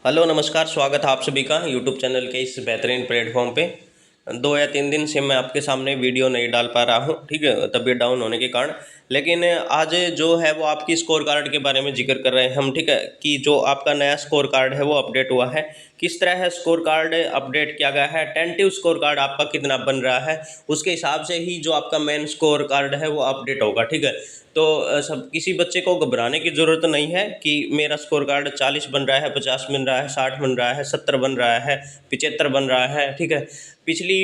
Hello नमस्कार, स्वागत है आप सभी का यूट्यूब चैनल के इस बेहतरीन प्लेटफॉर्म पे। 2 या 3 दिन से मैं आपके सामने वीडियो नहीं डाल पा रहा हूँ, ठीक है, तबीयत डाउन होने के कारण। लेकिन आज जो है वो आपकी स्कोर कार्ड के बारे में जिक्र कर रहे हैं हम, ठीक है, कि जो आपका नया स्कोर कार्ड है वो अपडेट हुआ है। किस तरह है स्कोर कार्ड अपडेट किया गया है, टेंटेटिव स्कोर कार्ड आपका कितना बन रहा है, उसके हिसाब से ही जो आपका मेन स्कोर कार्ड है वो अपडेट होगा, ठीक है। तो सब किसी बच्चे को घबराने की ज़रूरत नहीं है कि मेरा स्कोर कार्ड 40 बन रहा है, 50 बन रहा है, 60 बन रहा है, 70 बन रहा है, 75 बन रहा है, ठीक है। पिछली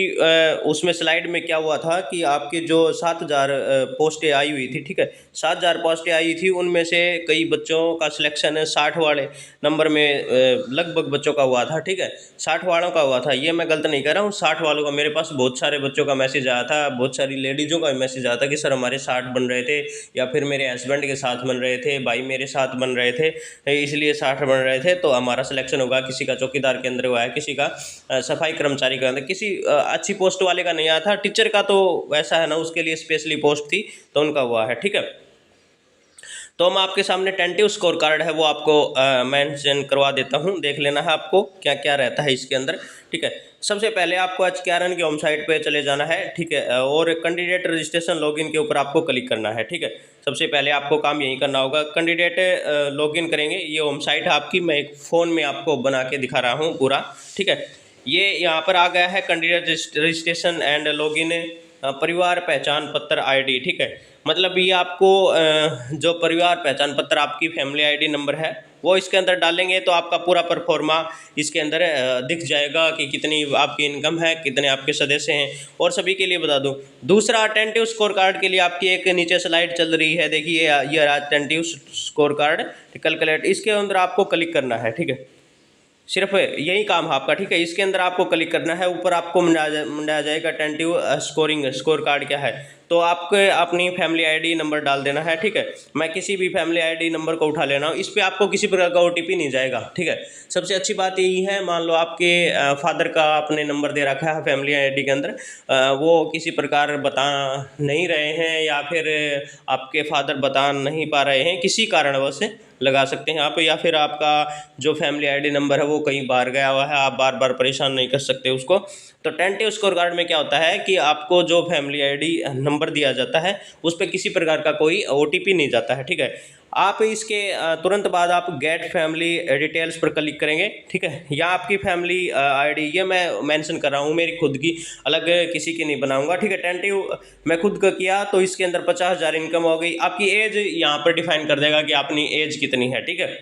उसमें स्लाइड में क्या हुआ था कि आपकी जो 7,000 पोस्टें आई हुई थी, ठीक है, 7,000 पोस्टें आई थी, उनमें से कई बच्चों का सिलेक्शन 60 वाले नंबर में लगभग बच्चों का हुआ था, ठीक है, 60 वालों का हुआ था। ये मैं गलत नहीं कह रहा हूँ, 60 वालों का। मेरे पास बहुत सारे बच्चों का मैसेज आया था, बहुत सारी लेडीज़ों का मैसेज आया था कि सर हमारे 60 बन रहे थे, या फिर मेरे हस्बैंड के साथ बन रहे थे, भाई मेरे साथ बन रहे थे, इसलिए 60 बन रहे थे, तो हमारा सिलेक्शन होगा। किसी का चौकीदार के अंदर हुआ है, किसी का सफाई कर्मचारी के अंदर, किसी अच्छी पोस्ट वाले का नहीं आया था। टीचर का तो वैसा है ना, उसके लिए स्पेशली पोस्ट थी तो उनका हुआ है, ठीक है। तो मैं आपके सामने टेंटेटिव स्कोर कार्ड है वो आपको मेंशन करवा देता हूँ, देख लेना है आपको क्या क्या रहता है इसके अंदर, ठीक है। सबसे पहले आपको HKRN की वेबसाइट पे चले जाना है, ठीक है, और कैंडिडेट रजिस्ट्रेशन लॉगिन के ऊपर आपको क्लिक करना है, ठीक है। सबसे पहले आपको काम यही करना होगा, कैंडिडेट लॉगिन करेंगे। ये वेबसाइट है आपकी, मैं एक फ़ोन में आपको बना के दिखा रहा हूँ पूरा, ठीक है। ये यहाँ पर आ गया है कैंडिडेट रजिस्ट्रेशन एंड लॉगिन परिवार पहचान पत्र ID, ठीक है। मतलब ये आपको जो परिवार पहचान पत्र आपकी फैमिली ID नंबर है वो इसके अंदर डालेंगे तो आपका पूरा परफॉर्मा इसके अंदर दिख जाएगा कि कितनी आपकी इनकम है, कितने आपके सदस्य हैं। और सभी के लिए बता दूं, दूसरा टेंटेटिव स्कोर कार्ड के लिए आपकी एक नीचे स्लाइड चल रही है, देखिए ये टेंटेटिव स्कोर कार्ड कैलकुलेट, इसके अंदर आपको क्लिक करना है, ठीक है। सिर्फ यही काम है आपका, ठीक है। इसके अंदर आपको क्लिक करना है, ऊपर आपको मंडाया जाएगा टेंटेटिव स्कोर कार्ड क्या है, तो आपको अपनी फैमिली ID नंबर डाल देना है, ठीक है। मैं किसी भी फैमिली ID नंबर को उठा लेना हूँ, इस पर आपको किसी प्रकार का OTP नहीं जाएगा, ठीक है। सबसे अच्छी बात यही है, मान लो आपके फादर का आपने नंबर दे रखा है फैमिली ID के अंदर, वो किसी प्रकार बता नहीं रहे हैं, या फिर आपके फादर बता नहीं पा रहे हैं, किसी कारणवश लगा सकते हैं आप, या फिर आपका जो फैमिली ID नंबर है वो कहीं बाहर गया हुआ है, आप बार बार परेशान नहीं कर सकते उसको। तो टेंटेटिव स्कोर कार्ड में क्या होता है कि आपको जो फैमिली ID नंबर दिया जाता है उस पर किसी प्रकार का कोई OTP नहीं जाता है, ठीक है। आप इसके तुरंत बाद आप गेट फैमिली डिटेल्स पर क्लिक करेंगे, ठीक है। या आपकी फैमिली ID, ये मैं मेंशन कर रहा हूँ, मेरी खुद की, अलग किसी की नहीं बनाऊंगा, ठीक है। टेंटेटिव मैं खुद का किया तो इसके अंदर 50,000 इनकम हो गई। आपकी एज यहाँ पर डिफाइन कर देगा कि अपनी एज कितनी है, ठीक है,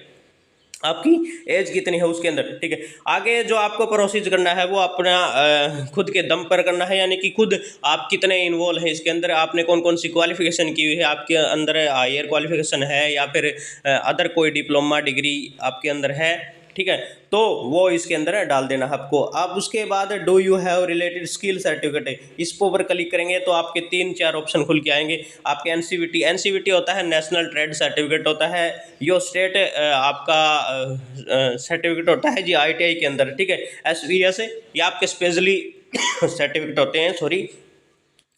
आपकी एज कितनी है उसके अंदर, ठीक है। आगे जो आपको प्रोसीज करना है वो अपना खुद के दम पर करना है, यानी कि खुद आप कितने इन्वॉल्व हैं इसके अंदर, आपने कौन कौन सी क्वालिफिकेशन की हुई है, आपके अंदर हायर क्वालिफिकेशन है या फिर अदर कोई डिप्लोमा डिग्री आपके अंदर है, ठीक है। तो वो इसके अंदर डाल देना है आपको। अब उसके बाद do you have related skill certificate, इस पर ऊपर क्लिक करेंगे तो आपके 3-4 ऑप्शन खुल के आएंगे। आपके NCVT होता है, नेशनल ट्रेड सर्टिफिकेट होता है, यो स्टेट आपका सर्टिफिकेट होता है जी ITI के अंदर, ठीक है। SVS ये आपके स्पेशली सर्टिफिकेट होते हैं, सॉरी।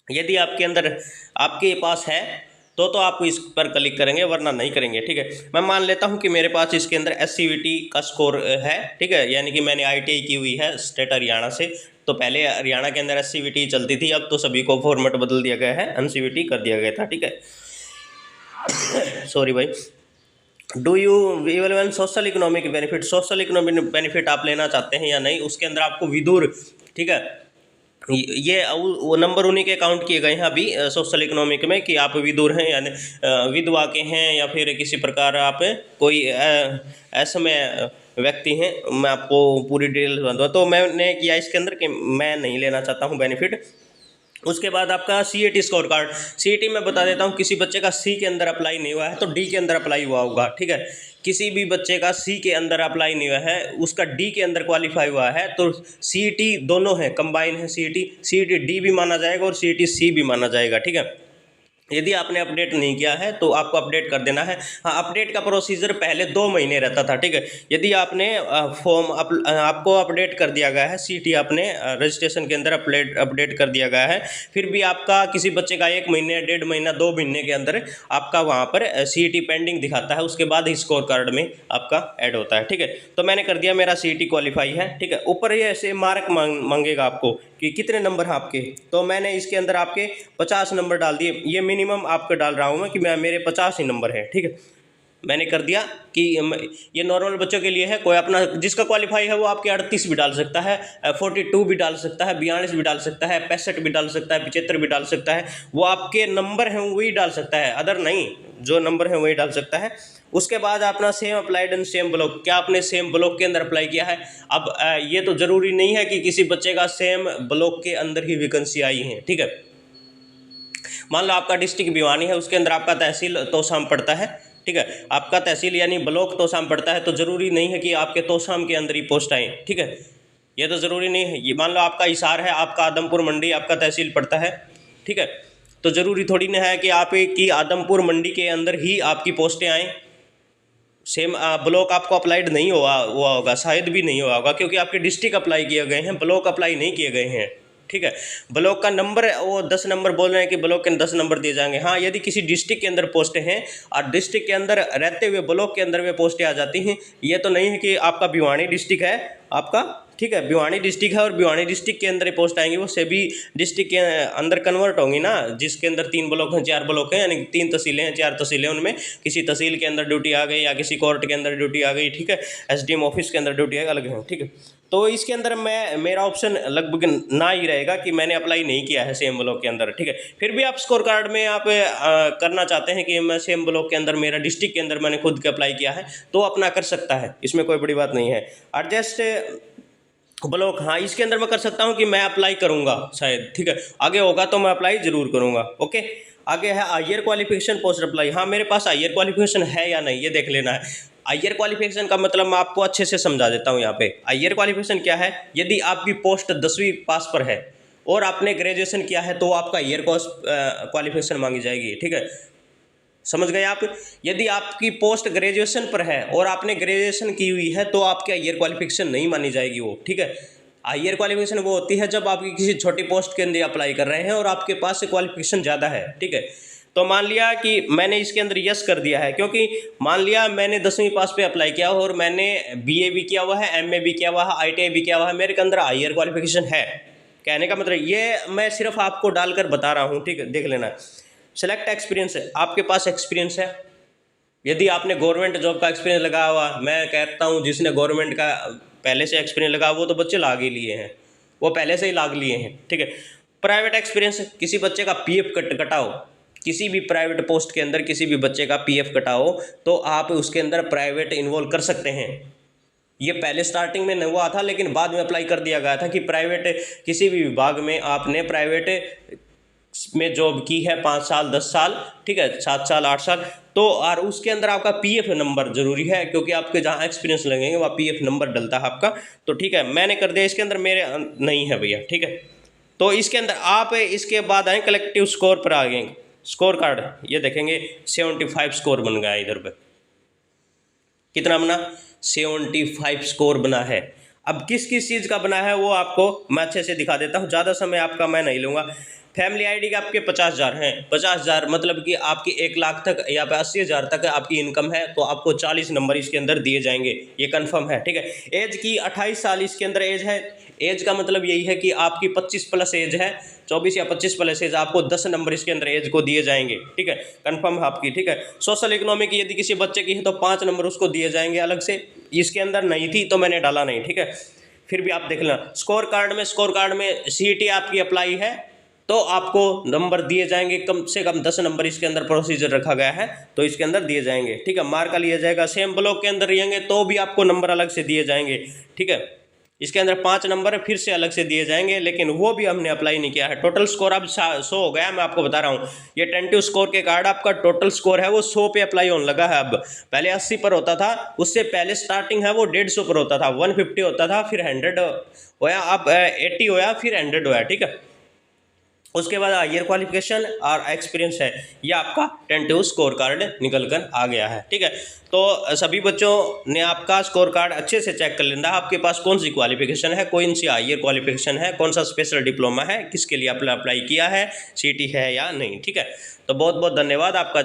यदि आपके अंदर आपके पास है तो आप इस पर क्लिक करेंगे, वरना नहीं करेंगे, ठीक है। मैं मान लेता हूं कि मेरे पास इसके अंदर SCVT का स्कोर है, ठीक है, यानी कि मैंने ITI की हुई है स्टेट हरियाणा से। तो पहले हरियाणा के अंदर SCVT चलती थी, अब तो सभी को फॉर्मेट बदल दिया गया है, NCVT कर दिया गया था, ठीक है। सॉरी भाई। Do you evaluate social economic benefit, social economic benefit आप लेना चाहते हैं या नहीं, उसके अंदर आपको विदुर, ठीक है, ये वो नंबर उन्हीं के काउंट किए गए हैं अभी सोशल इकोनॉमिक में, कि आप विदुर हैं यानी विधवा के हैं, या फिर किसी प्रकार आप कोई ऐसे में व्यक्ति हैं। मैं आपको पूरी डिटेल बताऊँ तो मैंने किया इसके अंदर कि मैं नहीं लेना चाहता हूँ बेनिफिट। उसके बाद आपका CAT स्कोर कार्ड, CAT में बता देता हूँ, किसी बच्चे का C के अंदर अप्लाई नहीं हुआ है तो D के अंदर अप्लाई हुआ होगा, ठीक है। किसी भी बच्चे का C के अंदर अप्लाई नहीं हुआ है, उसका D के अंदर क्वालिफाई हुआ है, तो CET दोनों है, कंबाइन है, CET D भी माना जाएगा और CET C भी माना जाएगा, ठीक है। यदि आपने अपडेट नहीं किया है तो आपको अपडेट कर देना है। हाँ, अपडेट का प्रोसीजर पहले 2 महीने रहता था, ठीक है। यदि आपने आपको अपडेट कर दिया गया है, सीटी आपने रजिस्ट्रेशन के अंदर अपडेट कर दिया गया है, फिर भी आपका किसी बच्चे का 1 महीने, 1.5 महीना, 2 महीने के अंदर आपका वहाँ पर सीटी पेंडिंग दिखाता है, उसके बाद ही स्कोर कार्ड में आपका ऐड होता है, ठीक है। तो मैंने कर दिया, मेरा सीटी क्वालिफाई है, ठीक है। ऊपर ये ऐसे मार्क मांगेगा आपको कि कितने नंबर हैं आपके, तो मैंने इसके अंदर आपके 50 नंबर डाल दिए। ये मिनिमम आपको डाल रहा हूँ मैं कि मेरे 50 ही नंबर हैं, ठीक है। मैंने कर दिया कि ये नॉर्मल बच्चों के लिए है, कोई अपना जिसका क्वालिफाई है वो आपके 38 भी डाल सकता है, 42 भी डाल सकता है, 42 भी डाल सकता है, 65 भी डाल सकता है, 75 भी डाल सकता है। वो आपके नंबर हैं वही डाल सकता है, अदर नहीं, जो नंबर है वही डाल सकता है। उसके बाद अपना same applied and same block, क्या आपने सेम ब्लॉक के अंदर अप्लाई किया है। अब ये तो ज़रूरी नहीं है कि किसी बच्चे का सेम ब्लॉक के अंदर ही वैकेंसी आई है, ठीक है। मान लो आपका डिस्ट्रिक्ट भिवानी है, उसके अंदर आपका तहसील तोशाम पड़ता है, ठीक है। आपका तहसील यानी ब्लॉक तोशाम पड़ता है, तो ज़रूरी नहीं है कि आपके तोशाम के अंदर ही पोस्ट आए, ठीक है। ये तो ज़रूरी नहीं है। ये मान लो आपका हिसार है, आपका आदमपुर मंडी आपका तहसील पड़ता है, ठीक है। तो ज़रूरी थोड़ी ना है कि आपकी आदमपुर मंडी के अंदर ही आपकी पोस्टें आएँ। सेम ब्लॉक आपको अप्लाइड नहीं हुआ होगा, शायद भी नहीं हुआ होगा, क्योंकि आपके डिस्ट्रिक्ट अप्लाई किए गए हैं, ब्लॉक अप्लाई नहीं किए गए हैं, ठीक है। ब्लॉक का नंबर वो 10 नंबर बोल रहे हैं कि ब्लॉक के 10 नंबर दिए जाएंगे। हाँ, यदि किसी डिस्ट्रिक्ट के अंदर पोस्टें हैं और डिस्ट्रिक्ट के अंदर रहते हुए ब्लॉक के अंदर वे पोस्टें आ जाती हैं, ये तो नहीं है कि आपका भिवानी डिस्ट्रिक्ट है आपका, ठीक है, भिवानी डिस्ट्रिक्ट है और भिवानी डिस्ट्रिक्ट के अंदर ही पोस्ट आएंगी, वो सभी डिस्ट्रिक्ट के अंदर कन्वर्ट होंगी ना, जिसके अंदर 3 ब्लॉक हैं, 4 ब्लॉक हैं, यानी 3 तहसीलें हैं, 4 तहसीलें, उनमें किसी तहसील के अंदर ड्यूटी आ गई या किसी कोर्ट के अंदर ड्यूटी आ गई, ठीक है, एसडीएम ऑफिस के अंदर ड्यूटी आ गई, अलग है, ठीक है। तो इसके अंदर मेरा ऑप्शन लगभग ना ही रहेगा कि मैंने अप्लाई नहीं किया है सेम ब्लॉक के अंदर, ठीक है। फिर भी आप स्कोर कार्ड में आप करना चाहते हैं कि मैं सेम ब्लॉक के अंदर, मेरा डिस्ट्रिक्ट के अंदर मैंने खुद के अप्लाई किया है, तो अपना कर सकता है, इसमें कोई बड़ी बात नहीं है। एडजस्ट ब्लॉक, हाँ, इसके अंदर मैं कर सकता हूँ कि मैं अप्लाई करूँगा शायद, ठीक है, आगे होगा तो मैं अप्लाई ज़रूर करूँगा, ओके। आगे है हायर क्वालिफिकेशन पोस्ट अप्लाई। हाँ, मेरे पास हायर क्वालिफिकेशन है या नहीं, ये देख लेना है। हायर क्वालिफिकेशन का मतलब मैं आपको अच्छे से समझा देता हूँ यहाँ पे। हायर क्वालिफिकेशन क्या है, यदि आपकी पोस्ट 10वीं पास पर है और आपने ग्रेजुएशन किया है तो आपका हायर क्वालिफिकेशन मांगी जाएगी, ठीक है, समझ गए आप। यदि आपकी पोस्ट ग्रेजुएशन पर है और आपने ग्रेजुएशन की हुई है तो आपकी हायर क्वालिफिकेशन नहीं मानी जाएगी वो, ठीक है। हायर क्वालिफिकेशन वो होती है जब आप किसी छोटी पोस्ट के अंदर अप्लाई कर रहे हैं और आपके पास से क्वालिफिकेशन ज़्यादा है, ठीक है। तो मान लिया कि मैंने इसके अंदर यस कर दिया है, क्योंकि मान लिया मैंने 10वीं पास पे अप्लाई किया और मैंने बीए भी किया हुआ है, एमए भी किया हुआ है, आईटीआई भी किया हुआ है, मेरे के अंदर हायर क्वालिफिकेशन है। कहने का मतलब ये मैं सिर्फ आपको डालकर बता रहा हूँ, ठीक है, देख लेना। सेलेक्ट एक्सपीरियंस है, आपके पास एक्सपीरियंस है, यदि आपने गवर्नमेंट जॉब का एक्सपीरियंस लगा हुआ, मैं कहता हूँ जिसने गवर्नमेंट का पहले से एक्सपीरियंस लगा वो तो बच्चे लाग ही लिए हैं, वो पहले से ही लाग लिए हैं, ठीक है। प्राइवेट एक्सपीरियंस, किसी बच्चे का पीएफ कटाओ, किसी भी प्राइवेट पोस्ट के अंदर किसी भी बच्चे का पीएफ कटाओ तो आप उसके अंदर प्राइवेट इन्वॉल्व कर सकते हैं। ये पहले स्टार्टिंग में नहीं हुआ था, लेकिन बाद में अप्लाई कर दिया गया था कि प्राइवेट किसी भी विभाग में आपने प्राइवेट में जॉब की है 5 साल 10 साल, ठीक है, 7 साल 8 साल, तो और उसके अंदर आपका पीएफ नंबर जरूरी है, क्योंकि आपके जहाँ एक्सपीरियंस लगेंगे वहाँ पीएफ नंबर डलता है आपका। तो ठीक है, मैंने कर दिया, इसके अंदर मेरे नहीं है भैया, ठीक है। तो इसके अंदर आप इसके बाद आए कलेक्टिव स्कोर पर आ गए, स्कोर कार्ड ये देखेंगे 75 स्कोर बन गया इधर पे, कितना बना, 75 स्कोर बना है। अब किस किस चीज़ का बना है वो आपको मैं अच्छे से दिखा देता हूँ, ज़्यादा समय आपका मैं नहीं लूँगा। फैमिली आईडी के आपके 50,000 हैं, 50,000 मतलब कि आपकी 1 लाख तक या 80,000 तक आपकी इनकम है तो आपको 40 नंबर इसके अंदर दिए जाएंगे, ये कंफर्म है, ठीक है। एज की 28 साल इसके अंदर एज है, एज का मतलब यही है कि आपकी 25 प्लस एज है, 24 या 25 प्लस एज, आपको 10 नंबर इसके अंदर एज को दिए जाएंगे, ठीक है, कंफर्म है आपकी, ठीक है। सोशल इकोनॉमिक यदि किसी बच्चे की है तो 5 नंबर उसको दिए जाएंगे अलग से, इसके अंदर नहीं थी तो मैंने डाला नहीं, ठीक है। फिर भी आप देख लेना स्कोर कार्ड में सीईटी आपकी अप्लाई है तो आपको नंबर दिए जाएंगे, कम से कम 10 नंबर इसके अंदर प्रोसीजर रखा गया है तो इसके अंदर दिए जाएंगे, ठीक है। मार्क का लिया जाएगा, सेम ब्लॉक के अंदर रहेंगे तो भी आपको नंबर अलग से दिए जाएंगे, ठीक है। इसके अंदर 5 नंबर फिर से अलग से दिए जाएंगे, लेकिन वो भी हमने अप्लाई नहीं किया है। टोटल स्कोर अब 100 हो गया, मैं आपको बता रहा हूँ, ये टेंटिव स्कोर के कार्ड आपका टोटल स्कोर है वो 100 पे अप्लाई होने लगा है। अब पहले 80 पर होता था, उससे पहले स्टार्टिंग है वो 150 पर होता था, 150 होता था, फिर 100 होया, अब 80 होया, फिर 100 होया, ठीक है। उसके बाद हायर क्वालिफिकेशन और एक्सपीरियंस है, ये आपका टेंटिव स्कोर कार्ड निकल कर आ गया है। ठीक है, तो सभी बच्चों ने आपका स्कोर कार्ड अच्छे से चेक कर लेना, आपके पास कौन सी क्वालिफिकेशन है, कौन सी हायर क्वालिफिकेशन है, कौन सा स्पेशल डिप्लोमा है, किसके लिए आपने अप्लाई किया है, सीटी है या नहीं। ठीक है, तो बहुत बहुत धन्यवाद आपका।